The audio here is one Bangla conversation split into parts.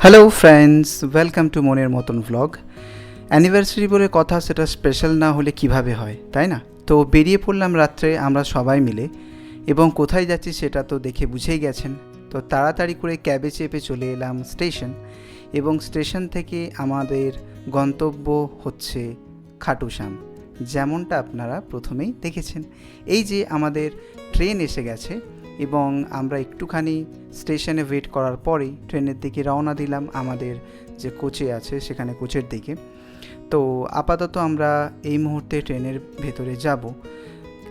হ্যালো ফ্রেন্ডস, ওয়েলকাম টু মনের মতন ভ্লগ। অ্যানিভার্সারি বলে কথা, সেটা স্পেশাল না হলে কিভাবে হয়, তাই না? তো বেরিয়ে পড়লাম রাত্রে আমরা সবাই মিলে, এবং কোথায় যাচ্ছি সেটা তো দেখে বুঝেই গেছেন। তো তাড়াতাড়ি করে ক্যাবে চেপে চলে এলাম স্টেশন, এবং স্টেশন থেকে আমাদের গন্তব্য হচ্ছে খাটুশ্যাম, যেমনটা আপনারা প্রথমেই দেখেছেন। এই যে আমাদের ট্রেন এসে গেছে, এবং আমরা একটুখানি স্টেশনে ওয়েট করার পরেই ট্রেনের দিকে রওনা দিলাম আমাদের যে কোচে আছে সেখানে, কোচের দিকে। তো আপাতত আমরা এই মুহূর্তে ট্রেনের ভেতরে যাব,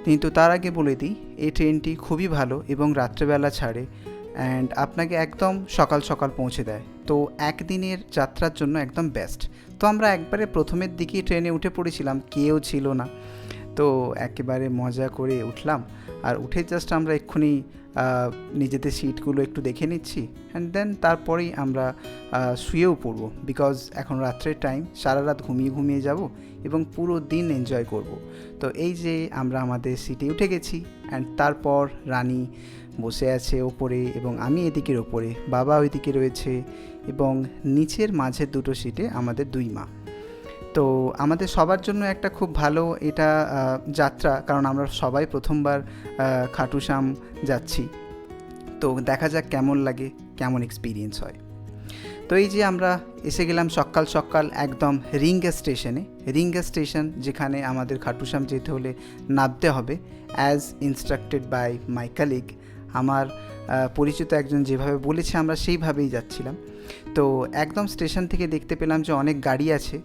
কিন্তু তার আগে বলে দিই এই ট্রেনটি খুবই ভালো এবং রাত্রেবেলা ছাড়ে, অ্যান্ড আপনাকে একদম সকাল সকাল পৌঁছে দেয়। তো একদিনের যাত্রার জন্য একদম বেস্ট। তো আমরা একবারে প্রথমের দিকেই ট্রেনে উঠে পড়েছিলাম, কেউ ছিল না। তো একেবারে মজা করে উঠলাম, আর উঠে জাস্ট আমরা এক্ষুনি নিজেদের সিটগুলো একটু দেখে নিচ্ছি, অ্যান্ড দেন তারপরেই আমরা শুয়েও পড়বো, বিকজ এখন রাত্রের টাইম, সারা রাত ঘুমিয়ে ঘুমিয়ে যাব এবং পুরো দিন এনজয় করব। তো এই যে আমরা আমাদের সিটে উঠে গেছি, অ্যান্ড তারপর রানী বসে আছে ওপরে এবং আমি এদিকের ওপরে, বাবা ওইদিকে রয়েছে, এবং নিচের মাঝের দুটো সিটে আমাদের দুই মা। তো আমাদের সবার জন্য একটা খুব ভালো এটা যাত্রা, কারণ আমরা সবাই প্রথমবার খাটুশ্যাম যাচ্ছি। তো দেখা যাক কেমন লাগে, কেমন এক্সপিরিয়েন্স হয়। তো এই যে আমরা এসে গেলাম সকাল সকাল একদম রিঙ্গা স্টেশনে। রিঙ্গা স্টেশন, যেখানে আমাদের খাটুশ্যাম যেতে হলে নামতে হবে as instructed by my colleague. আমার পরিচিত একজন যেভাবে বলেছে আমরা সেইভাবেই যাচ্ছিলাম। তো একদম স্টেশন থেকে দেখতে পেলাম যে অনেক গাড়ি আছে।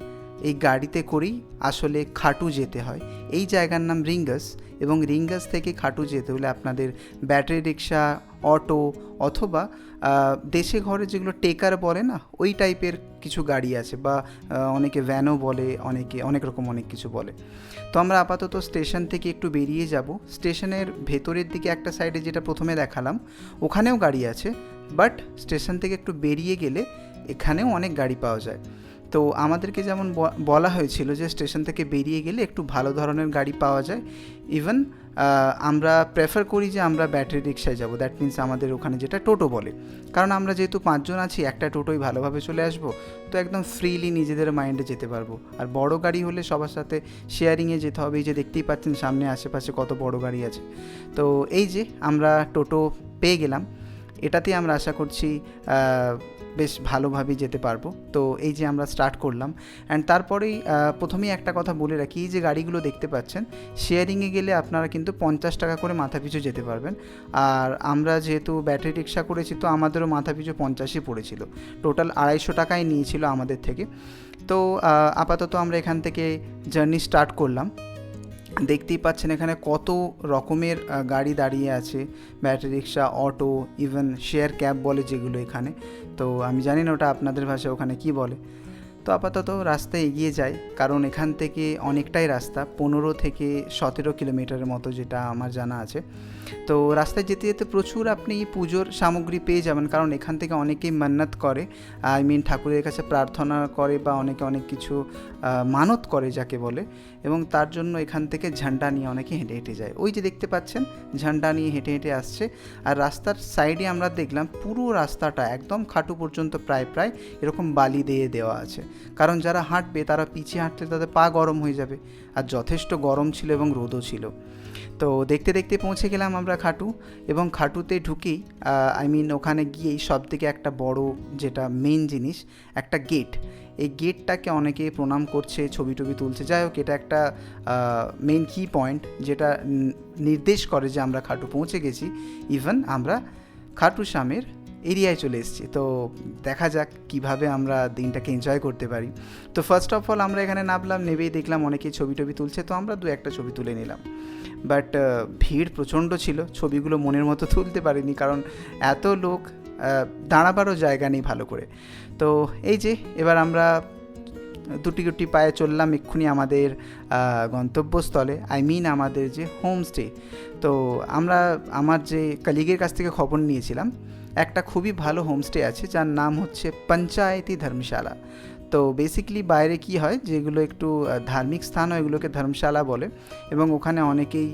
এই গাড়িতে করেই আসলে খাটু যেতে হয়। এই জায়গার নাম রিঙ্গাস, এবং রিঙ্গাস থেকে খাটু যেতে হলে আপনাদের ব্যাটারি রিক্সা, অটো, অথবা দেশে ঘরে যেগুলো টেকার বলে না, ওই টাইপের কিছু গাড়ি আছে, বা অনেকে ভ্যানও বলে, অনেকে অনেক রকম অনেক কিছু বলে। তো আমরা আপাতত স্টেশন থেকে একটু বেরিয়ে যাব। স্টেশনের ভেতরের দিকে একটা সাইডে, যেটা প্রথমে দেখালাম, ওখানেও গাড়ি আছে, বাট স্টেশন থেকে একটু বেরিয়ে গেলে এখানেও অনেক গাড়ি পাওয়া যায়। তো আমাদেরকে যেমন বলা হয়েছিল যে স্টেশন থেকে বেরিয়ে গেলে একটু ভালো ধরনের গাড়ি পাওয়া যায়। ইভেন আমরা প্রেফার করি যে আমরা ব্যাটারি রিক্সায় যাব, দ্যাট মিন্স আমাদের ওখানে যেটা টোটো বলে, কারণ আমরা যেহেতু 5 জন আছি, একটা টোটোই ভালোভাবে চলে আসবো, তো একদম ফ্রিলি নিজেদের মাইন্ডে যেতে পারবো। আর বড় গাড়ি হলে সবার সাথে শেয়ারিংয়ে যেতে হবে। এই যে দেখতেই পাচ্ছেন সামনে আশেপাশে কত বড় গাড়ি আছে। তো এই যে আমরা টোটো পেয়ে গেলাম, এটাতে আমরা আশা করছি বেশ ভালোভাবেই যেতে পারবো। তো এই যে আমরা স্টার্ট করলাম, অ্যান্ড তারপরেই প্রথমেই একটা কথা বলে রাখি, এই যে গাড়িগুলো দেখতে পাচ্ছেন, শেয়ারিংয়ে গেলে আপনারা কিন্তু 50 টাকা করে মাথা পিছু যেতে পারবেন। আর আমরা যেহেতু ব্যাটারি রিক্সা করেছি, তো আমাদেরও মাথা পিছু 50ই পড়েছিল। টোটাল 250 টাকায় নিয়েছিল আমাদের থেকে। তো আপাতত আমরা এখান থেকে জার্নি স্টার্ট করলাম। দেখতেই পাচ্ছেন এখানে কত রকমের গাড়ি দাঁড়িয়ে আছে, ব্যাটারি রিক্সা, অটো, ইভেন শেয়ার ক্যাব বলে যেগুলো এখানে। তো আমি জানি না ওটা আপনাদের ভাষায় ওখানে কি বলে। তো আপাতত রাস্তায় এগিয়ে যাই, কারণ এখান থেকে অনেকটাই রাস্তা, 15 থেকে 17 কিলোমিটারের মতো, যেটা আমার জানা আছে। তো রাস্তায় যেতে যেতে প্রচুর আপনি পুজোর সামগ্রী পেয়ে যাবেন, কারণ এখান থেকে অনেকেই মান্নাত করে, ঠাকুরের কাছে প্রার্থনা করে, বা অনেকে অনেক কিছু মানত করে যাকে বলে, এবং তার জন্য এখান থেকে ঝান্ডা নিয়ে অনেকে হেঁটে হেঁটে যায়। ওই যে দেখতে পাচ্ছেন ঝান্ডা নিয়ে হেঁটে হেঁটে আসছে। আর রাস্তার সাইডে আমরা দেখলাম পুরো রাস্তাটা একদম খাটু পর্যন্ত প্রায় এরকম বালি দিয়ে দেওয়া আছে, কারণ যারা হাঁটবে তারা পিছিয়ে হাঁটলে তাদের পা গরম হয়ে যাবে। আর যথেষ্ট গরম ছিল এবং রোদও ছিল। তো দেখতে দেখতে পৌঁছে গেলাম আমরা খাটু, এবং খাটুতে ঢুকেই ওখানে গিয়েই সব থেকে একটা বড়, যেটা মেন জিনিস, একটা গেট। এই গেটটাকে অনেকে প্রণাম করছে, ছবি টবি তুলছে। যাই হোক, এটা একটা মেন কি পয়েন্ট, যেটা নির্দেশ করে যে আমরা খাটু পৌঁছে গেছি। ইভেন আমরা খাটুশ্যামের এরিয়ায় চলে এসেছি। তো দেখা যাক কিভাবে আমরা দিনটাকে এনজয় করতে পারি। তো ফার্স্ট অফ অল আমরা এখানে নামলাম, নেবেই দেখলাম অনেকেই ছবি টবি তুলছে, তো আমরা 2-1টা ছবি তুলে নিলাম। বাট ভিড় প্রচণ্ড ছিল, ছবিগুলো মনের মতো তুলতে পারিনি, কারণ এত লোক, দাঁড়াবারও জায়গা নেই ভালো করে। তো এই যে এবার আমরা দুটি গুটি পায়ে চললাম এক্ষুনি আমাদের গন্তব্যস্থলে, আমাদের যে হোমস্টে। তো আমরা আমার যে কালিগের কাছ থেকে খবর নিয়েছিলাম, একটা খুবই ভালো হোমস্টে আছে যার নাম হচ্ছে পঞ্চায়েতি ধর্মশালা। তো বেসিক্যালি বাইরে কি হয়, যেগুলো একটু ধার্মিক স্থান হয় এগুলোকে ধর্মশালা বলে, এবং ওখানে অনেকেই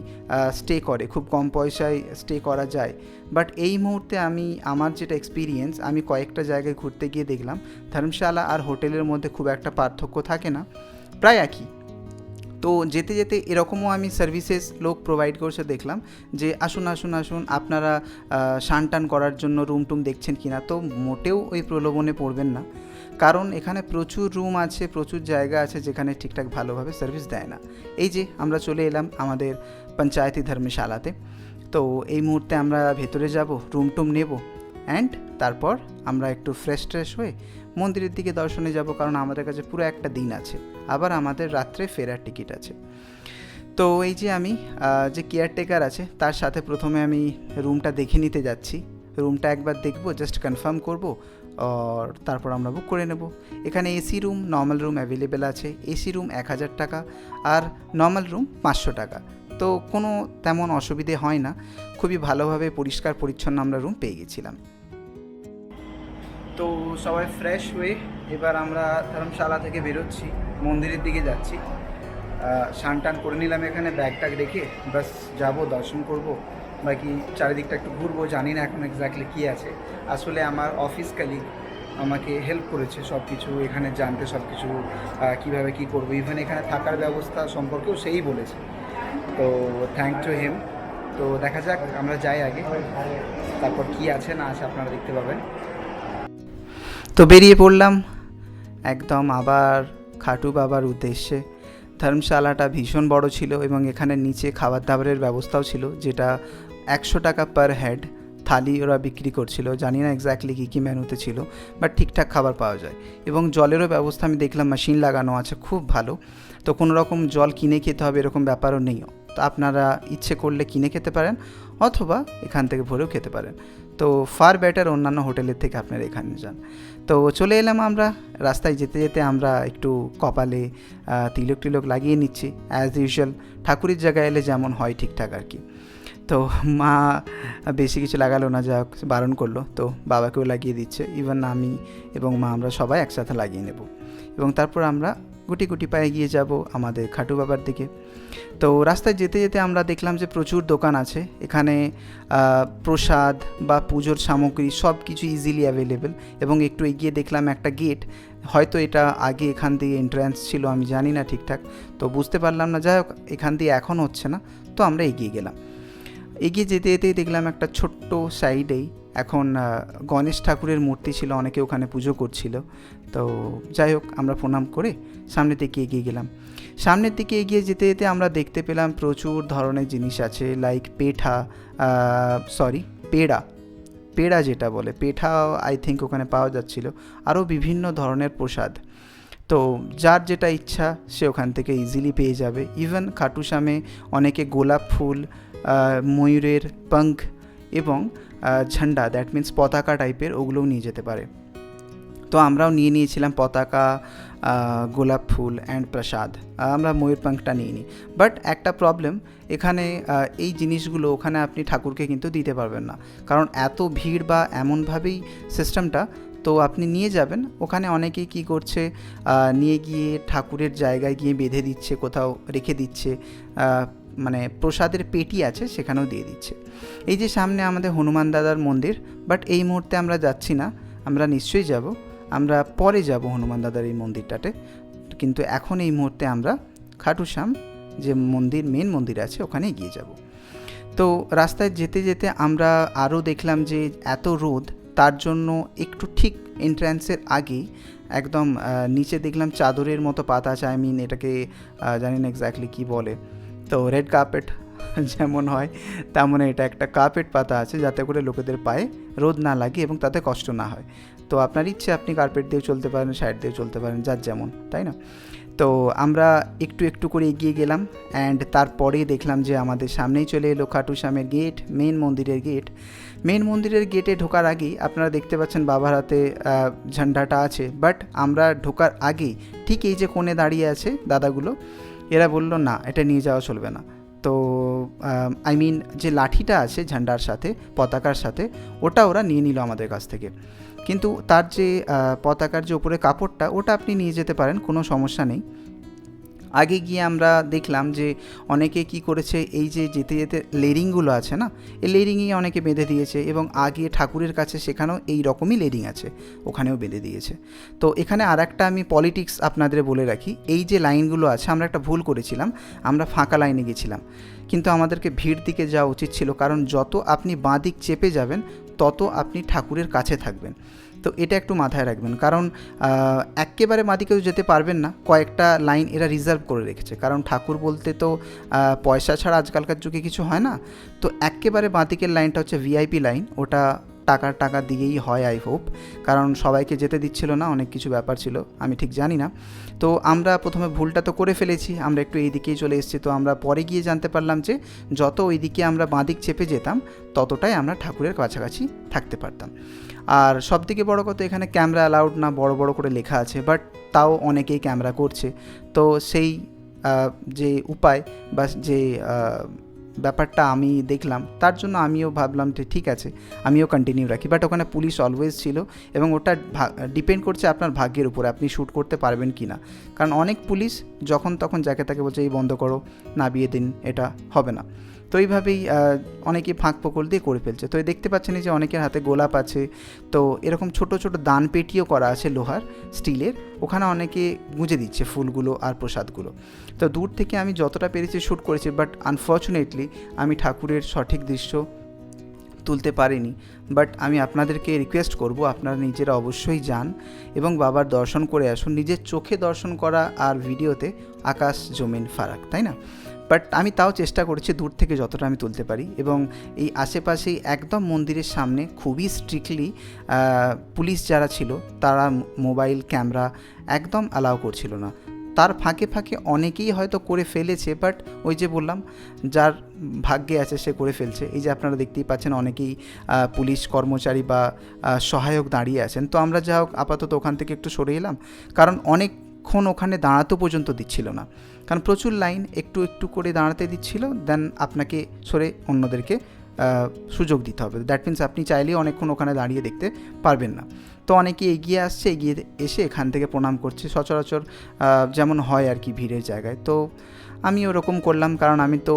স্টে করে, খুব কম পয়সায় স্টে করা যায়। বাট এই মুহূর্তে আমার যেটা এক্সপিরিয়েন্স, আমি কয়েকটা জায়গায় ঘুরতে গিয়ে দেখলাম ধর্মশালা আর হোটেলের মধ্যে খুব একটা পার্থক্য থাকে না, প্রায় একই। তো যেতে যেতে এরকমও আমি সার্ভিসেস লোক প্রোভাইড করছে দেখলাম যে আসুন আসুন আসুন আপনারা স্নান টান করার জন্য রুম টুম দেখছেন কিনা। তো মোটেও ওই প্রলোভনে পড়বেন না, কারণ এখানে প্রচুর রুম আছে, প্রচুর জায়গা আছে যেখানে ঠিকঠাক ভালোভাবে সার্ভিস দেয় না। এই যে আমরা চলে এলাম আমাদের পঞ্চায়েতি ধর্মশালাতে। তো এই মুহূর্তে আমরা ভেতরে যাব, রুম টুম নেব, অ্যান্ড তারপর আমরা একটু ফ্রেশ হয়ে মন্দিরের দিকে দর্শনে যাব, কারণ আমাদের কাছে পুরো একটা দিন আছে, আবার আমাদের রাত্রে ফেরার টিকিট আছে। তো এই যে আমি যে কেয়ারটেকার আছে তার সাথে প্রথমে আমি রুমটা দেখে নিতে যাচ্ছি। রুমটা একবার দেখবো, জাস্ট কনফার্ম করব, আর তারপর আমরা বুক করে নেব। এখানে AC room, normal room available আছে। এসি রুম 1000 টাকা আর নর্মাল রুম 500 টাকা। তো কোনো তেমন অসুবিধে হয় না, খুবই ভালোভাবে পরিষ্কার পরিচ্ছন্ন আমরা রুম পেয়ে গেছিলাম। তো সবাই ফ্রেশ হয়ে এবার আমরা ধর্মশালা থেকে বেরোচ্ছি, মন্দিরের দিকে যাচ্ছি। স্নান টান করে নিলাম এখানে ব্যাগ ট্যাগ রেখে, বাস যাবো, দর্শন করব, বাকি চারিদিকটা একটু ঘুরবো। জানি না এখন এক্স্যাক্টলি কী আছে, আসলে আমার অফিস কালিগ আমাকে হেল্প করেছে সব কিছু এখানে জানতে, সব কিছু কীভাবে কী করবো, ইভেন এখানে থাকার ব্যবস্থা সম্পর্কেও সেই বলেছে। তো থ্যাংক টু হিম। তো দেখা যাক, আমরা যাই আগে, তারপর কী আছে না আছে আপনারা দেখতে পাবেন। তো বেরিয়ে পড়লাম একদম আবার খাটু বাবার উদ্দেশ্যে। ধর্মশালাটা ভীষণ বড় ছিল এবং এখানে নিচে খাবার দাবারের ব্যবস্থাও ছিল, যেটা 100 টাকা পার হেড থালি ওরা বিক্রি করছিল। জানি না এক্স্যাক্টলি কী কী মেনুতে ছিল, বাট ঠিকঠাক খাবার পাওয়া যায়। এবং জলেরও ব্যবস্থা আমি দেখলাম, মেশিন লাগানো আছে, খুব ভালো। তো কোনো রকম জল কিনে খেতে হবে এরকম ব্যাপারও নেই। তো আপনারা ইচ্ছে করলে কিনে খেতে পারেন, অথবা এখান থেকে ভরেও খেতে পারেন। তো ফার বেটার অন্যান্য হোটেলের থেকে আপনারা এখানে যান। তো চলে এলাম আমরা। রাস্তায় যেতে যেতে আমরা একটু কপালে তিলক টিলক লাগিয়ে নিচ্ছি, অ্যাজ ইউজুয়াল ঠাকুরের জায়গায় এলে যেমন হয় ঠিকঠাক আর কি। তো মা বেশি কিছু লাগালো না, যা বারণ করলো, তো বাবাকেও লাগিয়ে দিচ্ছে। ইভেন আমি এবং মা আমরা সবাই একসাথে লাগিয়ে নেব, এবং তারপর আমরা গুটি গুটি পায়ে গিয়ে যাব আমাদের খাটু বাবার দিকে। তো রাস্তায় যেতে যেতে আমরা দেখলাম যে প্রচুর দোকান আছে এখানে, প্রসাদ বা পুজোর সামগ্রী সব কিছু ইজিলি অ্যাভেলেবেল। এবং একটু এগিয়ে দেখলাম একটা গেট, হয়তো এটা আগে এখান দিয়ে এন্ট্রান্স ছিল, আমি জানি না ঠিকঠাক, তো বুঝতে পারলাম না। যাই হোক, এখান দিয়ে এখন হচ্ছে না, তো আমরা এগিয়ে গেলাম। এগিয়ে যেতে যেতেই দেখলাম একটা ছোট্ট সাইডেই এখন গণেশ ঠাকুরের মূর্তি ছিল, অনেকে ওখানে পুজো করছিল। তো যাই হোক, আমরা প্রণাম করে সামনের দিকে এগিয়ে গেলাম। সামনের দিকে এগিয়ে যেতে যেতে আমরা দেখতে পেলাম প্রচুর ধরনের জিনিস আছে, লাইক পেড়া যেটা বলে, পেঠা আই থিঙ্ক ওখানে পাওয়া যাচ্ছিল, আরও বিভিন্ন ধরনের প্রসাদ। তো যার যেটা ইচ্ছা সে ওখান থেকে ইজিলি পেয়ে যাবে। ইভেন খাটুশ্যামে অনেকে গোলাপ ফুল, ময়ূরের পাঙ্খ এবং ঝান্ডা, দ্যাট মিন্স পতাকা টাইপের, ওগুলোও নিয়ে যেতে পারে। তো আমরাও নিয়ে নিয়েছিলাম পতাকা, গোলাপ ফুল অ্যান্ড প্রসাদ। আমরা ময়ূর পাঙ্খটা নিয়ে নিই। বাট একটা প্রবলেম, এখানে এই জিনিসগুলো ওখানে আপনি ঠাকুরকে কিন্তু দিতে পারবেন না, কারণ এত ভিড় বা এমনভাবেই সিস্টেমটা। তো আপনি নিয়ে যাবেন, ওখানে অনেকেই কী করছে, নিয়ে গিয়ে ঠাকুরের জায়গায় গিয়ে বেঁধে দিচ্ছে, কোথাও রেখে দিচ্ছে, মানে প্রসাদের পেটি আছে সেখানেও দিয়ে দিচ্ছে। এই যে সামনে আমাদের হনুমান দাদার মন্দির, বাট এই মুহূর্তে আমরা যাচ্ছি না, আমরা নিশ্চয়ই যাব, আমরা পরে যাব হনুমান দাদার এই মন্দিরটাতে। কিন্তু এখন এই মুহূর্তে আমরা খাটুশ্যাম যে মন্দির, মেন মন্দির আছে, ওখানে এগিয়ে যাব। তো রাস্তায় যেতে যেতে আমরা আরও দেখলাম যে এত রোদ, তার জন্য একটু ঠিক এন্ট্রান্সের আগেই একদম নিচে দেখলাম চাদরের মতো পাতা আছে, আই মিন এটাকে জানি না এক্স্যাক্টলি কী বলে। তো রেড কার্পেট যেমন হয় তেমন এটা একটা কার্পেট পাতা আছে, যাতে করে লোকেদের পায়ে রোদ না লাগে এবং তাতে কষ্ট না হয়। তো আপনার ইচ্ছে, আপনি কার্পেট দিয়েও চলতে পারেন, সাইড দিয়েও চলতে পারেন, যার যেমন, তাই না? তো আমরা একটু একটু করে এগিয়ে গেলাম, অ্যান্ড তারপরেই দেখলাম যে আমাদের সামনেই চলে এলো খাটুশ্যামের গেট, মেন মন্দিরের গেট। মেন মন্দিরের গেটে ঢোকার আগেই আপনারা দেখতে পাচ্ছেন বাবার হাতে ঝান্ডাটা আছে। বাট আমরা ঢোকার আগেই ঠিক এই যে কোণে দাঁড়িয়ে আছে দাদাগুলো, এরা বলল না, এটা নিয়ে যাওয়া চলবে না। তো আই মিন যে লাঠিটা আছে ঝান্ডার সাথে, পতাকার সাথে, ওটা ওরা নিয়ে নিল আমাদের কাছ থেকে। কিন্তু তার যে পতাকার যে উপরে কাপড়টা, ওটা আপনি নিয়ে যেতে পারেন, কোনো সমস্যা নেই। আগে গিয়ে আমরা দেখলাম যে অনেকে কি করেছে, এই যে যেতে যেতে লেরিংগুলো আছে না, এই লেরিংই অনেকে বেঁধে দিয়েছে, এবং আগে ঠাকুরের কাছে সেখানেও এই রকমই লেরিং আছে, ওখানেও বেঁধে দিয়েছে। তো এখানে আর একটা আমি পলিটিক্স আপনাদের বলে রাখি, এই যে লাইনগুলো আছে, আমরা একটা ভুল করেছিলাম, আমরা ফাঁকা লাইনে গেছিলাম, কিন্তু আমাদেরকে ভিড় দিকে যাওয়া উচিত ছিল, কারণ যত আপনি বাঁ দিক চেপে যাবেন তত আপনি ঠাকুরের কাছে থাকবেন। তো এটা একটু মাথায় রাখবেন, কারণ একেবারে মাদিকেও যেতে পারবেন না, কয়েকটা লাইন এরা রিজার্ভ করে রেখেছে, কারণ ঠাকুর বলতে তো পয়সা ছাড়া আজকালকার যুগে কিছু হয় না। তো একেবারে বাঁদিকের লাইনটা হচ্ছে ভিআইপি লাইন, ওটা টাকা দিয়েই হয় আই হোপ, কারণ সবাইকে যেতে দিচ্ছিল না, অনেক কিছু ব্যাপার ছিল, আমি ঠিক জানি না। তো আমরা প্রথমে ভুলটা তো করে ফেলেছি, আমরা একটু এই দিকেই চলে এসেছি। তো আমরা পরে গিয়ে জানতে পারলাম যে যত ওই দিকে আমরা বাঁদিক চেপে যেতাম ততটাই আমরা ঠাকুরের কাছাকাছি থাকতে পারতাম। আর সবথেকে বড় কথা, এখানে ক্যামেরা অ্যালাউড না, বড় বড় করে লেখা আছে, বাট তাও অনেকেই ক্যামেরা করছে। তো সেই যে উপায় বা যে ব্যাপারটা আমি দেখলাম, তার জন্য আমিও ভাবলাম যে ঠিক আছে, আমিও কন্টিনিউ রাখি। বাট ওখানে পুলিশ অলওয়েজ ছিল, এবং ওটা ডিপেন্ড করছে আপনার ভাগ্যের উপরে, আপনি শ্যুট করতে পারবেন কি না। কারণ অনেক পুলিশ যখন তখন যাকে তাকে বলছে এই বন্ধ করো, নামিয়ে দিন, এটা হবে না। তো এইভাবেই অনেকে ফাঁক ফোকর দিয়ে করে ফেলছে। তো দেখতে পাচ্ছেন যে অনেকের হাতে গোলাপ আছে, তো এরকম ছোট ছোট দান পেটিও করা আছে লোহার, স্টিলের, ওখানে অনেকে গুঁজে দিচ্ছে ফুলগুলো আর প্রসাদগুলো। তো দূর থেকে আমি যতটা পেরেছি শ্যুট করেছি, বাট আনফর্চুনেটলি আমি ঠাকুরের সঠিক দৃশ্য তুলতে পারিনি। বাট আমি আপনাদেরকে রিকোয়েস্ট করব, আপনারা নিজেরা অবশ্যই যান এবং বাবার দর্শন করে আসুন। নিজের চোখে দর্শন করা আর ভিডিওতে আকাশ জমিন ফারাক, তাই না? বাট আমি তাও চেষ্টা করেছি দূর থেকে যতটা আমি তুলতে পারি। এবং এই আশেপাশেই একদম মন্দিরের সামনে খুবই স্ট্রিক্টলি পুলিশ যারা ছিল তারা মোবাইল ক্যামেরা একদম অ্যালাউ করছিল না। তার ফাঁকে ফাঁকে অনেকেই হয়তো করে ফেলেছে, বাট ওই যে বললাম, যার ভাগ্যে আছে সে করে ফেলছে। এই যে আপনারা দেখতেই পাচ্ছেন অনেকেই পুলিশ কর্মচারী বা সহায়ক দাঁড়িয়ে আছেন। তো আমরা যা হোক আপাতত ওখান থেকে একটু সরে এলাম, কারণ অনেকক্ষণ ওখানে দাঁড়াতে পর্যন্ত দিচ্ছিল না, কারণ প্রচুর লাইন, একটু একটু করে দাঁড়াতে দিচ্ছিল, দেন আপনাকে সরে অন্যদেরকে সুযোগ দিতে হবে। দ্যাট মিনস আপনি চাইলেই অনেকক্ষণ ওখানে দাঁড়িয়ে দেখতে পারবেন না। তো অনেকে এগিয়ে আসছে, এগিয়ে এসে এখান থেকে প্রণাম করছে, সচরাচর যেমন হয় আর কি ভিড়ের জায়গায়। তো আমি ওরকম করলাম, কারণ আমি তো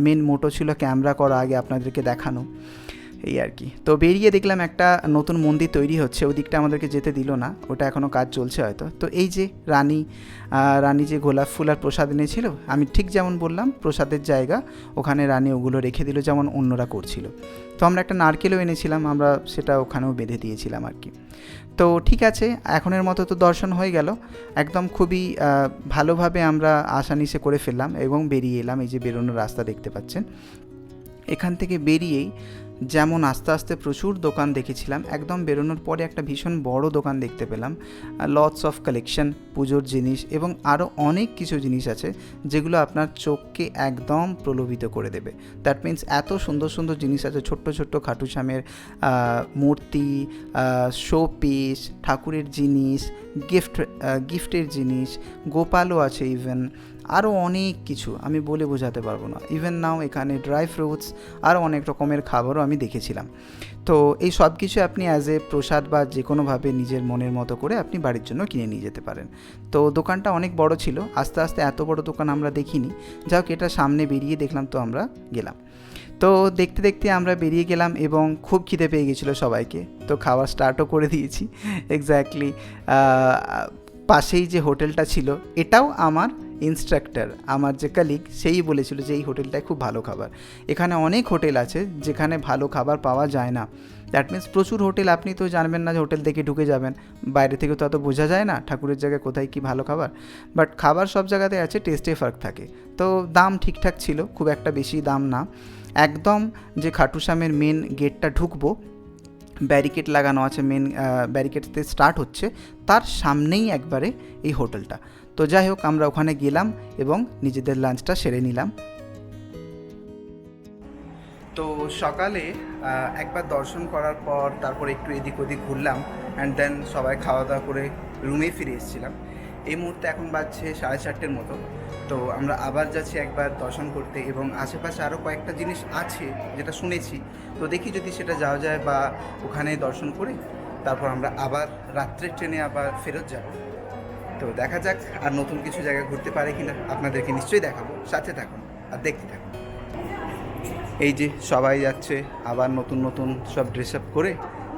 মেন মোটো ছিল ক্যামেরা করা, আগে আপনাদেরকে দেখানো, এই আর কি। তো বেরিয়ে দেখলাম একটা নতুন মন্দির তৈরি হচ্ছে, ওই দিকটা আমাদেরকে যেতে দিল না, ওটা এখনও কাজ চলছে হয়তো। তো এই যে রানী যে গোলাপ ফুল আর প্রসাদ এনেছিল, আমি ঠিক যেমন বললাম প্রসাদের জায়গা, ওখানে রানী ওগুলো রেখে দিল যেমন অন্যরা করছিল। তো আমরা একটা নারকেলও এনেছিলাম, আমরা সেটা ওখানেও বেঁধে দিয়েছিলাম আর কি। তো ঠিক আছে, এখনের মতো তো দর্শন হয়ে গেল, একদম খুবই ভালোভাবে আমরা আসানিসে করে ফেললাম এবং বেরিয়ে এলাম। এই যে বেরোনোর রাস্তা দেখতে পাচ্ছেন, এখান থেকে বেরিয়েই যেমন আস্তে আস্তে প্রচুর দোকান দেখেছিলাম, একদম বেরোনোর পরে একটা ভীষণ বড় দোকান দেখতে পেলাম, লটস অফ কালেকশন, পুজোর জিনিস এবং আরও অনেক কিছু জিনিস আছে যেগুলো আপনার চোখকে একদম প্রলোভিত করে দেবে। দ্যাট মিন্স এত সুন্দর সুন্দর জিনিস আছে, ছোট্ট ছোট্ট খাটুশ্যামের মূর্তি, শো পিস, ঠাকুরের জিনিস, গিফটের জিনিস, গোপালও আছে, ইভেন আরও অনেক কিছু আমি বলে বোঝাতে পারবো না। ইভেন নাও এখানে ড্রাই ফ্রুটস আরও অনেক রকমের খাবারও আমি দেখেছিলাম। তো এই সব কিছু আপনি অ্যাজ এ প্রসাদ বা যে কোনোভাবে নিজের মনের মতো করে আপনি বাড়ির জন্য কিনে নিয়ে যেতে পারেন। তো দোকানটা অনেক বড় ছিল, আস্তে আস্তে এত বড় দোকান আমরা দেখিনি, যাই হোক এটা সামনে বেরিয়ে দেখলাম, তো আমরা গেলাম। তো দেখতে দেখতে আমরা বেরিয়ে গেলাম এবং খুব খিদে পেয়ে গেছিলো সবাইকে, তো খাওয়া স্টার্টও করে দিয়েছি। এক্স্যাক্টলি পাশেই যে হোটেলটা ছিল, এটাও আমার ইনস্ট্রাক্টর, আমার যে কালিগ, সেই বলেছিল যে এই হোটেলটায় খুব ভালো খাবার। এখানে অনেক হোটেল আছে যেখানে ভালো খাবার পাওয়া যায় না। দ্যাট মিন্স প্রচুর হোটেল, আপনি তো জানবেন না যে হোটেল থেকে ঢুকে যাবেন, বাইরে থেকে তো অত বোঝা যায় না ঠাকুরের জায়গায় কোথায় কি ভালো খাবার। বাট খাবার সব জায়গাতে আছে, টেস্টে ফার্ক থাকে। তো দাম ঠিকঠাক ছিল, খুব একটা বেশি দাম না। একদম যে খাটুশ্যামের মেন গেটটা ঢুকবো, ব্যারিকেড লাগানো আছে, মেন ব্যারিকেডতে স্টার্ট হচ্ছে, তার সামনেই একবারে এই হোটেলটা। তো যাই হোক আমরা ওখানে গেলাম এবং নিজেদের লাঞ্চটা সেরে নিলাম। তো সকালে একবার দর্শন করার পর তারপর একটু এদিক ওদিক ঘুরলাম, অ্যান্ড দেন সবাই খাওয়া দাওয়া করে রুমে ফিরে এসেছিলাম। এই মুহূর্তে এখন বাজছে 4:30 মতো। তো আমরা আবার যাচ্ছি একবার দর্শন করতে, এবং আশেপাশে আরও কয়েকটা জিনিস আছে যেটা শুনেছি, তো দেখি যদি সেটা যাওয়া যায় বা ওখানে দর্শন করে তারপর আমরা আবার রাত্রের ট্রেনে আবার ফেরত যাব। তো দেখা যাক আর নতুন কিছু জায়গা ঘুরতে পারে কিনা, আপনাদেরকে নিশ্চয়ই দেখাবো, সাথে থাকুন আর দেখতে থাকুন। এই যে সবাই যাচ্ছে, আবার নতুন নতুন সব ড্রেস আপ করে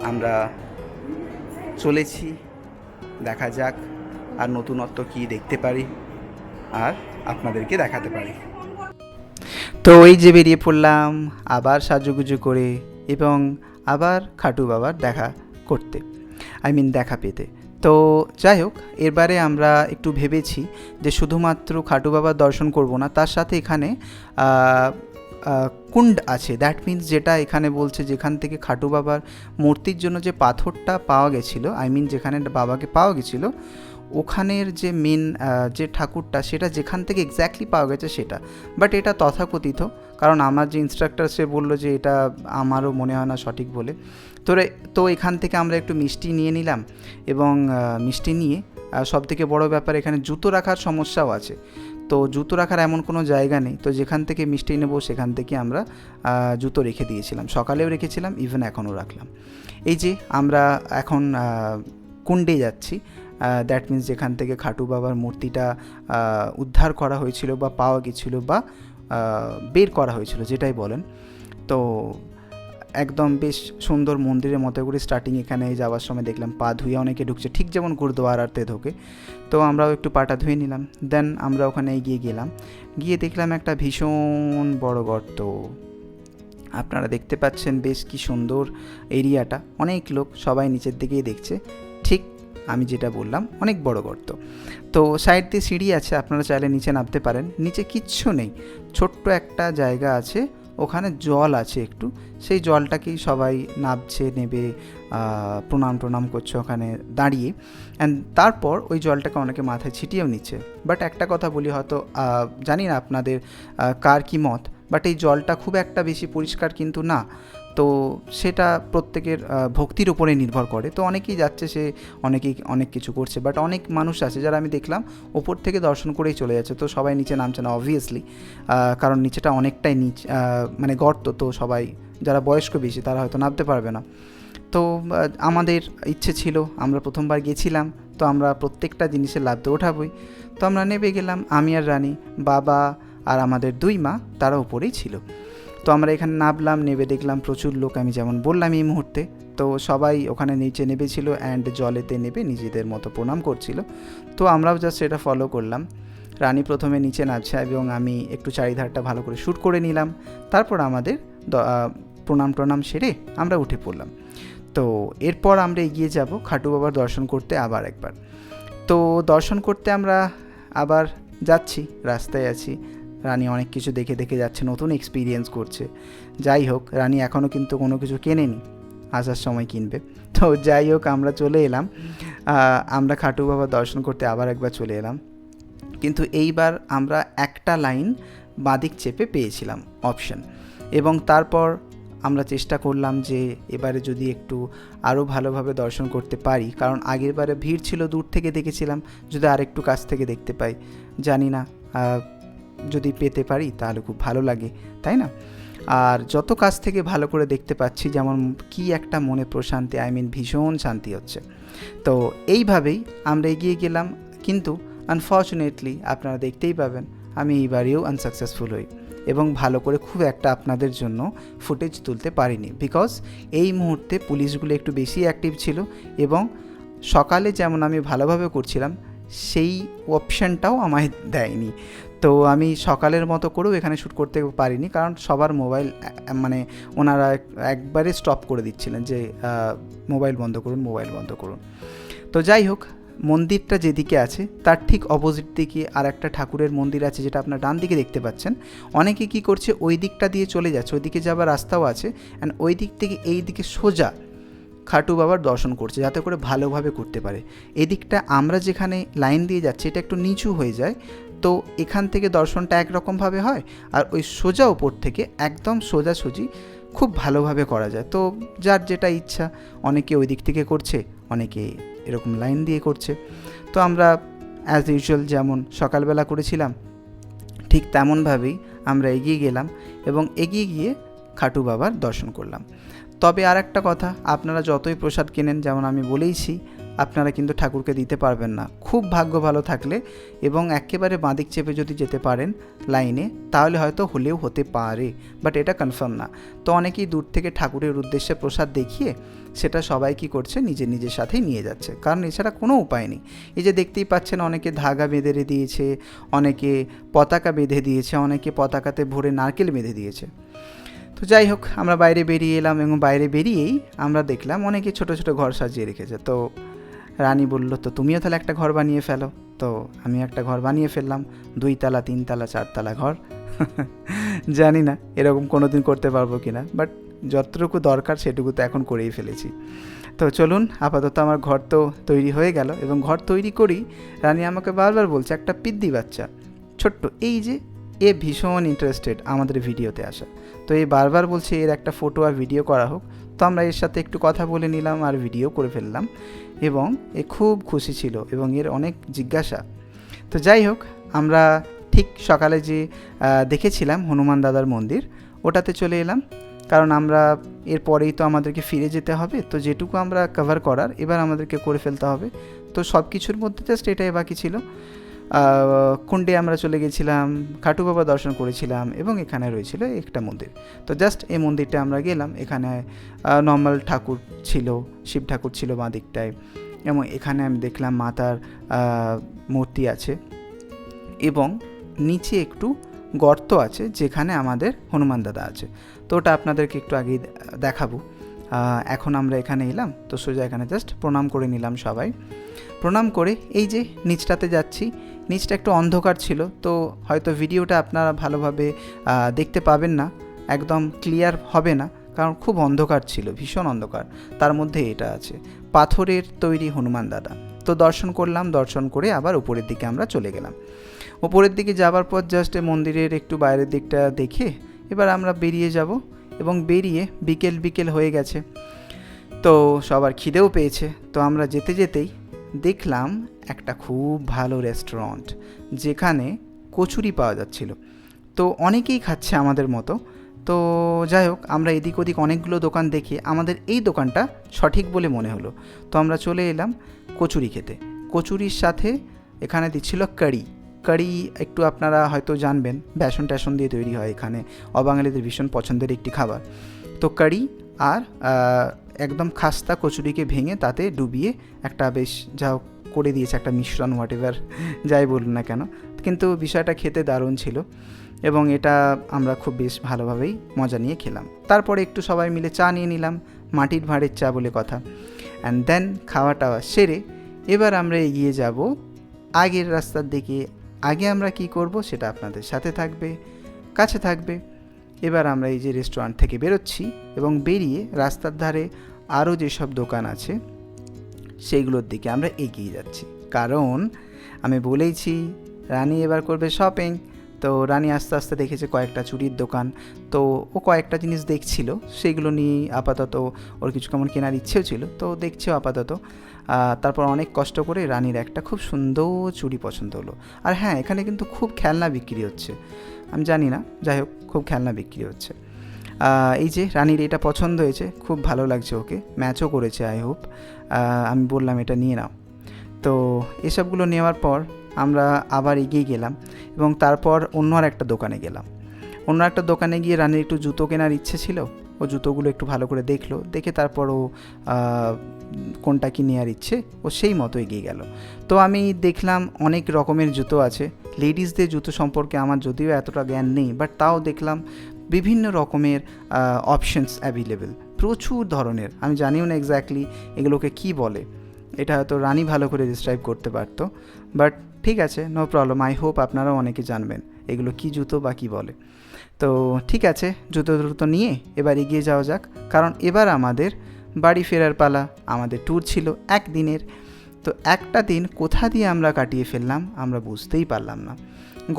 আমরা চলেছি। দেখা যাক আর নতুনত্ব কী দেখতে পারি আর আপনাদেরকে দেখাতে পারি। তো এই যে বেরিয়ে পড়লাম আবার সাজুগুজু করে, এবং আবার খাটু বাবার দেখা করতে, দেখা পেতে। তো যাই হোক, এবারে আমরা একটু ভেবেছি যে শুধুমাত্র খাটু বাবার দর্শন করব না, তার সাথে এখানে কুণ্ড আছে, দ্যাট মিন্স যেটা এখানে বলছে যেখান থেকে খাটু বাবার মূর্তির জন্য যে পাথরটা পাওয়া গেছিলো, যেখানে বাবাকে পাওয়া গেছিলো, ওখানের যে মেন যে ঠাকুরটা সেটা যেখান থেকে এক্স্যাক্টলি পাওয়া গেছে সেটা, বাট এটা তথাকথিত, কারণ আমার যে ইনস্ট্রাক্টর সে বললো যে এটা আমারও মনে হয় না সঠিক বলে। তো এখান থেকে আমরা একটু মিষ্টি নিয়ে নিলাম, এবং মিষ্টি নিয়ে সবথেকে বড় ব্যাপার এখানে জুতো রাখার সমস্যাও আছে। তো জুতো রাখার এমন কোনো জায়গা নেই, তো যেখান থেকে মিষ্টি নেবো সেখান থেকে আমরা জুতো রেখে দিয়েছিলাম, সকালেও রেখেছিলাম, ইভেন এখনও রাখলাম। এই যে আমরা এখন কুণ্ডে যাচ্ছি, দ্যাট মিন্স যেখান থেকে খাটু বাবার মূর্তিটা উদ্ধার করা হয়েছিল বা পাওয়া গেছিলো বা বের করা হয়েছিল, যেটাই বলেন। তো একদম বেশ সুন্দর মন্দিরের মতো করে স্টার্টিং এখানে যাওয়ার সময় দেখলাম পা ধুয়ে অনেকে ঢুকছে, ঠিক যেমন গুরুদুয়ারাতে ঢোকে। তো আমরাও একটু পাটা ধুয়ে নিলাম, দেন আমরা ওখানে এগিয়ে গেলাম, গিয়ে দেখলাম একটা ভীষণ বড় গর্ত। আপনারা দেখতে পাচ্ছেন বেশ কি সুন্দর এরিয়াটা, অনেক লোক সবাই নিচের দিকেই দেখছে, ঠিক আমি যেটা বললাম অনেক বড় গর্ত। তো সাইড দিয়ে সিঁড়ি আছে, আপনারা চাইলে নিচে নামতে পারেন। নিচে কিচ্ছু নেই, ছোট্ট একটা জায়গা আছে, ওখানে জল আছে একটু, সেই জলটাকেই সবাই নামছে, নেবে, প্রণাম করছে ওখানে দাঁড়িয়ে, অ্যান্ড তারপর ওই জলটাকে অনেকে মাথায় ছিটিয়েও নিচ্ছে। বাট একটা কথা বলি, হয়তো জানি না আপনাদের কার কী মত, বাট এই জলটা খুব একটা বেশি পরিষ্কার কিন্তু না। তো সেটা প্রত্যেকের ভক্তির উপরে নির্ভর করে। তো অনেকেই যাচ্ছে, সে অনেকেই অনেক কিছু করছে, বাট অনেক মানুষ আছে যারা আমি দেখলাম ওপর থেকে দর্শন করেই চলে যাচ্ছে। তো সবাই নিচে নামছে না অবভিয়াসলি, কারণ নিচেটা অনেকটাই মানে গর্ত, তো সবাই যারা বয়স্ক বেশি তারা হয়তো নামতে পারবে না। তো আমাদের ইচ্ছে ছিল, আমরা প্রথমবার গেছিলাম, তো আমরা প্রত্যেকটা জিনিসের লাভ তো ওঠাবই। তো আমরা নেমে গেলাম, আমি আর রানী, বাবা আর আমাদের 2 মা, তারা উপরেই ছিল। তো আমরা এখানে নামলাম, নেমে দেখলাম প্রচুর লোক, আমি যেমন বললাম এই মুহূর্তে। তো সবাই ওখানে নিচে নেমেছিল অ্যান্ড জলেতে নেমে নিজেদের মতো প্রণাম করছিল। তো আমরাও জাস্ট সেটা ফলো করলাম। রানী প্রথমে নিচে নামছে এবং আমি একটু চারিধারটা ভালো করে শ্যুট করে নিলাম। তারপর আমাদের প্রণাম সেরে আমরা উঠে পড়লাম। তো এরপর আমরা এগিয়ে যাব খাটু বাবার দর্শন করতে আবার একবার। তো দর্শন করতে আমরা আবার যাচ্ছি, রাস্তায় আছি। রানী অনেক কিছু দেখে যাচ্ছে, নতুন এক্সপিরিয়েন্স করছে। যাই হোক, রানী এখনও কিন্তু কোনো কিছু কেনেনি, আসার সময় কিনবে। তো যাই হোক, আমরা চলে এলাম, আমরা খাটু বাবা দর্শন করতে আবার একবার চলে এলাম। কিন্তু এইবার আমরা একটা লাইন বাদিক চেপে পেয়েছিলাম অপশন, এবং তারপর আমরা চেষ্টা করলাম যে এবারে যদি একটু আরও ভালোভাবে দর্শন করতে পারি, কারণ আগের বারে ভিড় ছিল, দূর থেকে দেখেছিলাম, যদি আরেকটু কাছ থেকে দেখতে পাই, জানি না, যদি পেতে পারি তাহলে খুব ভালো লাগে, তাই না? আর যত কাছ থেকে ভালো করে দেখতে পাচ্ছি, যেমন কি একটা মনে প্রশান্তি, ভীষণ শান্তি হচ্ছে। তো এইভাবেই আমরা এগিয়ে গেলাম, কিন্তু আনফর্চুনেটলি আপনারা দেখতেই পাবেন আমি এইবারেও আনসাকসেসফুল হই, এবং ভালো করে খুব একটা আপনাদের জন্য ফুটেজ তুলতে পারিনি, বিকজ এই মুহূর্তে পুলিশগুলো একটু বেশি অ্যাক্টিভ ছিল, এবং সকালে যেমন আমি ভালোভাবে করছিলাম সেই অপশানটাও আমায় দেয়নি। তো আমি সকালের মতো করেও এখানে শ্যুট করতে পারিনি, কারণ সবার মোবাইল, মানে ওনারা একবারে স্টপ করে দিচ্ছিলেন যে মোবাইল বন্ধ করুন। তো যাই হোক, মন্দিরটা যেদিকে আছে তার ঠিক অপোজিট দিকে আর একটা ঠাকুরের মন্দির আছে, যেটা আপনার ডান দিকে দেখতে পাচ্ছেন। অনেকে কি করছে, ওই দিকটা দিয়ে চলে যাচ্ছে, ওই দিকে যাবার রাস্তাও আছে, অ্যান্ড ওই দিক থেকে এই দিকে সোজা খাটু বাবার দর্শন করছে, যাতে করে ভালোভাবে করতে পারে। এদিকটা আমরা যেখানে লাইন দিয়ে যাচ্ছি এটা একটু নিচু হয়ে যায়, তো এখান থেকে দর্শনটা একরকমভাবে হয়, আর ওই সোজা ওপর থেকে একদম সোজাসুজি খুব ভালোভাবে করা যায়। তো যার যেটা ইচ্ছা, অনেকে ওই দিক থেকে করছে, অনেকে এরকম লাইন দিয়ে করছে। তো আমরা অ্যাজ ইউজুয়াল যেমন সকালবেলা করেছিলাম ঠিক তেমনভাবেই আমরা এগিয়ে গেলাম এবং এগিয়ে গিয়ে খাটু বাবার দর্শন করলাম। তবে আর একটা কথা, আপনারা যতই প্রসাদ কেনেন, যেমন আমি বলেইছি, আপনারা কিন্তু ঠাকুরকে দিতে পারবেন না। খুব ভাগ্য ভালো থাকলে এবং একেবারে বাঁদিক চেপে যদি যেতে পারেন লাইনে, তাহলে হয়তো হলেও হতে পারে, বাট এটা কনফার্ম না। তো অনেকেই দূর থেকে ঠাকুরের উদ্দেশ্যে প্রসাদ দেখিয়ে সেটা সবাই কী করছে, নিজের সাথেই নিয়ে যাচ্ছে, কারণ এছাড়া কোনো উপায় নেই। এই যে দেখতেই পাচ্ছেন, অনেকে ধাগা বেঁধে দিয়েছে, অনেকে পতাকা বেঁধে দিয়েছে, অনেকে পতাকাতে ভরে নারকেল বেঁধে দিয়েছে। তো যাই হোক, আমরা বাইরে বেরিয়ে এলাম এবং বাইরে বেরিয়েই আমরা দেখলাম অনেকে ছোট ছোট ঘর সাজিয়ে রেখেছে। তো রানী বলল, তো তুমিও তাহলে একটা ঘর বানিয়ে ফেলো। তো আমি একটা ঘর বানিয়ে ফেললাম, 2 তলা 3 তলা 4 তলা ঘর। জানি না এরকম কোনো দিন করতে পারবো কি না, বাট যতটুকু দরকার সেটুকু তো এখন করেই ফেলেছি। তো চলুন, আপাতত আমার ঘর তো তৈরি হয়ে গেল এবং ঘর তৈরি করি রানী আমাকে বারবার বলছে, একটা পিদ্দি বাচ্চা ছোট্ট, এই যে এ ভীষণ ইন্টারেস্টেড আমাদের ভিডিওতে আসা। তো এই বারবার বলছে এর একটা ফটো আর ভিডিও করা হোক। তো আমরা এর সাথে একটু কথা বলে নিলাম আর ভিডিও করে ফেললাম এবং এ খুব খুশি ছিল এবং এর অনেক জিজ্ঞাসা। তো যাই হোক, আমরা ঠিক সকালে যে দেখেছিলাম হনুমান দাদার মন্দির, ওটাতে চলে এলাম, কারণ আমরা এরপরেই তো আমাদেরকে ফিরে যেতে হবে। তো যেটুকু আমরা কভার করার এবার আমাদেরকে করে ফেলতে হবে। তো সব কিছুর মধ্যে জাস্ট এটাই বাকি ছিল। কুণ্ডে আমরা চলে গেছিলাম, খাটু বাবা দর্শন করেছিলাম এবং এখানে রয়েছিল একটা মন্দির। তো জাস্ট এই মন্দিরটা আমরা গেলাম। এখানে নর্মাল ঠাকুর ছিল, শিব ঠাকুর ছিল বাঁ দিকটায়, এবং এখানে আমি দেখলাম মাতার মূর্তি আছে এবং নিচে একটু গর্ত আছে যেখানে আমাদের হনুমান দাদা আছে। তো ওটা আপনাদেরকে একটু আগেই দেখাবো। এখন আমরা এখানে এলাম, তো সোজা এখানে জাস্ট প্রণাম করে নিলাম সবাই। প্রণাম করে এই যে নিচটাতে যাচ্ছি। নিচটা একটু অন্ধকার ছিল, তো হয়তো ভিডিওটা আপনারা ভালোভাবে দেখতে পাবেন না, একদম ক্লিয়ার হবে না, কারণ খুব অন্ধকার ছিল, ভীষণ অন্ধকার। তার মধ্যে এটা আছে পাথরের তৈরি হনুমান দাদা। তো দর্শন করলাম, দর্শন করে আবার উপরের দিকে আমরা চলে গেলাম। উপরের দিকে যাবার পর জাস্ট মন্দিরের একটু বাইরের দিকটা দেখে এবার আমরা বেরিয়ে যাব এবং বেরিয়ে বিকেল হয়ে গেছে, তো সবার খিদেও পেয়েছে। তো আমরা যেতে যেতেই দেখলাম একটা খুব ভালো রেস্টুরেন্ট যেখানে কচুরি পাওয়া যাচ্ছিল। তো অনেকেই খাচ্ছে আমাদের মতো। তো যাই হোক, আমরা এদিক ওদিক অনেকগুলো দোকান দেখে আমাদের এই দোকানটা সঠিক বলে মনে হলো। তো আমরা চলে এলাম কচুরি খেতে। কচুরির সাথে এখানে দিচ্ছিল কারি, একটু আপনারা হয়তো জানবেন, বেসন ট্যাসন দিয়ে তৈরি হয়, এখানে অবাঙালিদের ভীষণ পছন্দের একটি খাবার। তো কারি আর একদম খাস্তা কচুরিকে ভেঙে তাতে ডুবিয়ে একটা বেশ যা করে দিয়েছে, একটা মিশ্রণ, হোয়াট এভার যাই বলুন না কেন, কিন্তু বিষয়টা খেতে দারুণ ছিল এবং এটা আমরা খুব বেশ ভালোভাবেই মজা নিয়ে খেলাম। তারপরে একটু সবাই মিলে চা নিয়ে নিলাম, মাটির ভাঁড়ের চা বলে কথা। অ্যান্ড দেন খাওয়া টাওয়া সেরে এবার আমরা এগিয়ে যাব আগের রাস্তার দিকে। আগে আমরা কি করব সেটা আপনাদের সাথে থাকবে, কাছে থাকবে। এবার আমরা এই যে রেস্টুরেন্ট থেকে বেরোচ্ছি এবং বেরিয়ে রাস্তার ধারে আরও যেসব দোকান আছে সেইগুলোর দিকে আমরা এগিয়ে যাচ্ছি, কারণ আমি বলেইছি রানী এবার করবে শপিং। তো রানী আস্তে আস্তে দেখেছে কয়েকটা চুড়ির দোকান, তো ও কয়েকটা জিনিস দেখছিল, সেইগুলো নিয়েই আপাতত ওর কিছু কেমন কেনার ইচ্ছেও ছিল, তো দেখছেও আপাতত। তারপর অনেক কষ্ট করে রানীর একটা খুব সুন্দর চুড়ি পছন্দ হলো। আর হ্যাঁ, এখানে কিন্তু খুব খেলনা বিক্রি হচ্ছে, আমি জানি না, যাই হোক খুব খেলনা বিক্রি হচ্ছে। এই যে রানীর এটা পছন্দ হয়েছে, খুব ভালো লাগছে, ওকে ম্যাচও করেছে আই হোপ। আমি বললাম এটা নিয়ে নাও। তো এসবগুলো নেওয়ার পর আমরা আবার এগিয়ে গেলাম এবং তারপর অন্য আর একটা দোকানে গেলাম। অন্য একটা দোকানে গিয়ে রানীর একটু জুতো কেনার ইচ্ছে ছিল, ও জুতোগুলো একটু ভালো করে দেখলো, দেখে তারপর ও কোনটা কি নেওয়ার ইচ্ছে ও সেই মতো এগিয়ে গেল। তো আমি দেখলাম অনেক রকমের জুতো আছে। লেডিসদের জুতো সম্পর্কে আমার যদিও এতটা জ্ঞান নেই, বাট তাও দেখলাম বিভিন্ন রকমের অপশনস অ্যাভেলেবেল, প্রচুর ধরনের। আমি জানিও না এক্স্যাক্টলি এগুলোকে কি বলে, এটা হয়তো রানী ভালো করে ডিসক্রাইব করতে পারতো, বাট ঠিক আছে, নো প্রবলেম। আই হোপ আপনারাও অনেকে জানবেন এগুলো কি জুতো বা কী বলে। তো ঠিক আছে, জুতো নিয়ে এবার এগিয়ে যাওয়া যাক, কারণ এবার আমাদের বাড়ি ফেরার পালা। আমাদের ট্যুর ছিল একদিনের, তো একটা দিন কোথা দিয়ে আমরা কাটিয়ে ফেললাম আমরা বুঝতেই পারলাম না।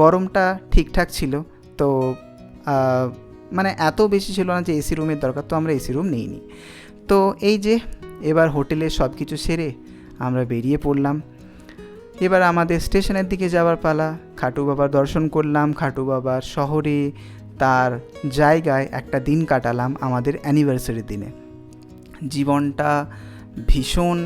গরমটা ঠিকঠাক ছিল, তো মানে এত বেশি ছিল না যে এসি রুমের দরকার, তো আমরা এসি রুম নিইনি। তো এই যে এবার হোটেলে সব কিছু সেরে আমরা বেরিয়ে পড়লাম। এবার আমাদের স্টেশনের দিকে যাওয়ার পালা। খাটু বাবার দর্শন করলাম, খাটু বাবার শহরে তার জায়গায় একটা দিন কাটালাম আমাদের অ্যানিভার্সারির দিনে। জীবনটা ভীষণ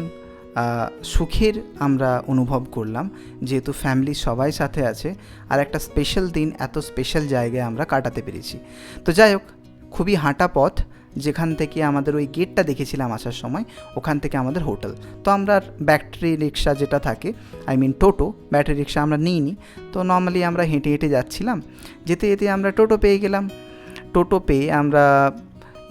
সুখের আমরা অনুভব করলাম, যেহেতু ফ্যামিলির সবাই সাথে আছে আর একটা স্পেশাল দিন এত স্পেশাল জায়গায় আমরা কাটাতে পেরেছি। তো যাই হোক, খুবই হাঁটা পথ, যেখান থেকে আমাদের ওই গেটটা দেখেছিলাম আসার সময়, ওখান থেকে আমাদের হোটেল। তো আমরা ব্যাটারি রিক্সা যেটা থাকে, টোটো, ব্যাটারি রিক্সা আমরা নিইনি। তো নর্মালি আমরা হেঁটে হেঁটে যাচ্ছিলাম, যেতে যেতে আমরা টোটো পেয়ে গেলাম। টোটো পেয়ে আমরা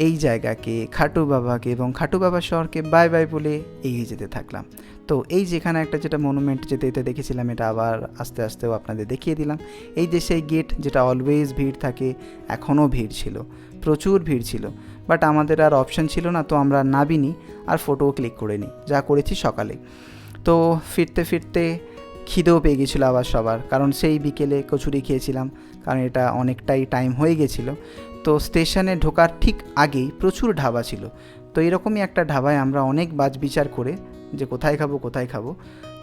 এই জায়গাকে, খাটু বাবাকে এবং খাটু বাবার শহরকে বাই বাই বলে এগিয়ে যেতে থাকলাম। তো এই যেখানে একটা যেটা মনুমেন্ট যেতে যেতে দেখেছিলাম, এটা আবার আস্তে আস্তেও আপনাদের দেখিয়ে দিলাম। এই যে সেই গেট যেটা অলওয়েজ ভিড় থাকে, এখনও ভিড় ছিল, প্রচুর ভিড় ছিল, বাট আমাদের আর অপশন ছিল না, তো আমরা নাবিনি আর ফটোও ক্লিক করে নিই, যা করেছি সকালে। তো ফিরতে ফিরতে খিদেও পেয়ে গেছিলো আবার সবার, কারণ সেই বিকেলে কচুরি খেয়েছিলাম, কারণ এটা অনেকটাই টাইম হয়ে গেছিলো। তো স্টেশনে ঢোকার ঠিক আগেই প্রচুর ঢাবা ছিল। তো এরকমই একটা ঢাবায় আমরা অনেক বাছবিচার করে যে কোথায় খাবো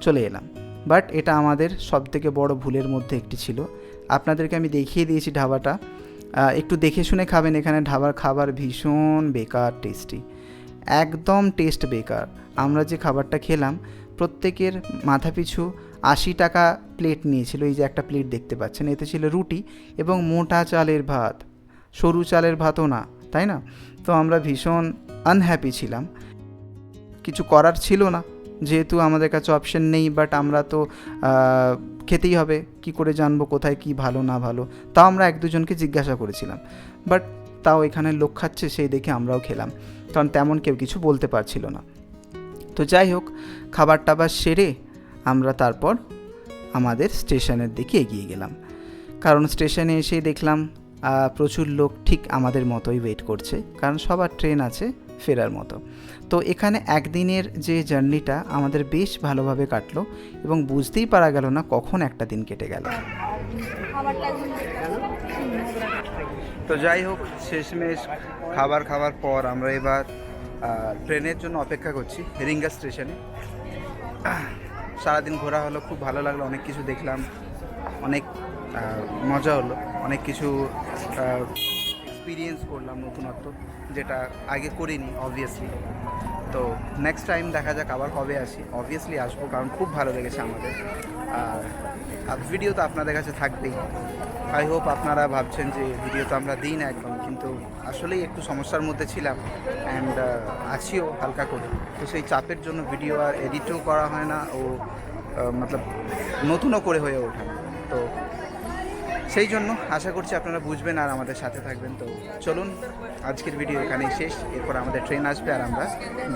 চলে এলাম। বাট এটা আমাদের সবথেকে বড় ভুলের মধ্যে একটি ছিল। আপনাদেরকে আমি দেখিয়ে দিয়েছি ঢাবাটা, একটু দেখে শুনে খাবেন। এখানে ঢাবার খাবার ভীষণ বেকার টেস্টি, একদম টেস্ট বেকার। আমরা যে খাবারটা খেলাম, প্রত্যেকের মাথাপিছু 80 টাকা প্লেট নিয়েছিল। এই যে একটা প্লেট দেখতে পাচ্ছেন, এতে ছিল রুটি এবং মোটা চালের ভাত, সরু চালের ভাতও না, তাই না? তো আমরা ভীষণ আনহ্যাপি ছিলাম, কিছু করার ছিল না, যেহেতু আমাদের কাছে অপশন নেই। বাট আমরা তো খেতেই হবে, কি করে জানবো কোথায় কি ভালো না ভালো? তাও আমরা এক দুজনকে জিজ্ঞাসা করেছিলাম, বাট তাও এখানে লোক খাচ্ছে সেই দেখে আমরাও খেলাম, কারণ তেমন কেউ কিছু বলতে পারছিল না। তো যাই হোক, খাবার টাবার সেরে আমরা তারপর আমাদের স্টেশনের দিকে এগিয়ে গেলাম, কারণ স্টেশনে এসে দেখলাম প্রচুর লোক ঠিক আমাদের মতোই ওয়েট করছে, কারণ সবার ট্রেন আছে ফেরার মতো। তো এখানে একদিনের যে জার্নিটা আমাদের বেশ ভালোভাবে কাটলো এবং বুঝতেই পারা গেল না কখন একটা দিন কেটে গেল। তো যাই হোক, শেষমেশ খাবার পর আমরা এবার ট্রেনের জন্য অপেক্ষা করছি হেরিঙ্গা স্টেশনে। সারাদিন ঘোরা হলো, খুব ভালো লাগলো, অনেক কিছু দেখলাম, অনেক মজা হলো, অনেক কিছু এক্সপিরিয়েন্স করলাম, নতুনত্ব, যেটা আগে করিনি অবভিয়াসলি। তো নেক্সট টাইম দেখা যাক আবার কবে আসি। অবভিয়াসলি আসবো, কারণ খুব ভালো লেগেছে আমাদের। আর ভিডিও তো আপনাদের কাছে থাকবেই। আই হোপ আপনারা ভাবছেন যে ভিডিও তো আমরা দিই না একদম, কিন্তু আসলেই একটু সমস্যার মধ্যে ছিলাম অ্যান্ড আছিও হালকা করে। তো সেই চাপের জন্য ভিডিও আর এডিটও করা হয় না, ও মতলব নতুনও করে হয়ে ওঠে। তো সেই জন্য আশা করছি আপনারা বুঝবেন আর আমাদের সাথে থাকবেন। তো চলুন, আজকের ভিডিও এখানেই শেষ। এরপর আমাদের ট্রেন আসবে আর আমরা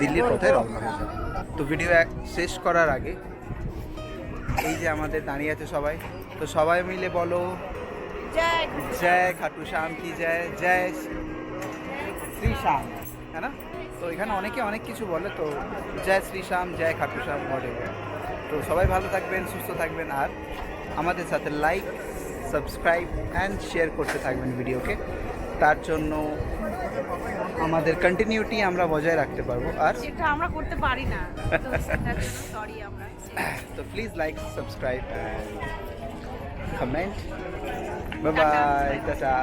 দিল্লির পথে রওনা হয়ে যাব। তো ভিডিও শেষ করার আগে এই যে আমাদের দাঁড়িয়ে আছে সবাই, তো সবাই মিলে বলো জয় খাটু শ্যাম কি জয়, জয় শ্রী শ্যাম, হ্যাঁ না? তো এখানে অনেকে অনেক কিছু বলে, তো জয় শ্রী শ্যাম, জয় খাটু শ্যাম, হোয়াটএভার। তো সবাই ভালো থাকবেন, সুস্থ থাকবেন, আর আমাদের সাথে লাইক, সাবস্ক্রাইব অ্যান্ড শেয়ার করতে থাকবেন ভিডিওকে। তার জন্য আমাদের কন্টিনিউটি আমরা বজায় রাখতে পারবো, আর সেটা আমরা করতে পারি না, তো সেটার জন্য সরি আমরা। তো please like, subscribe, comment. Bye bye, tata.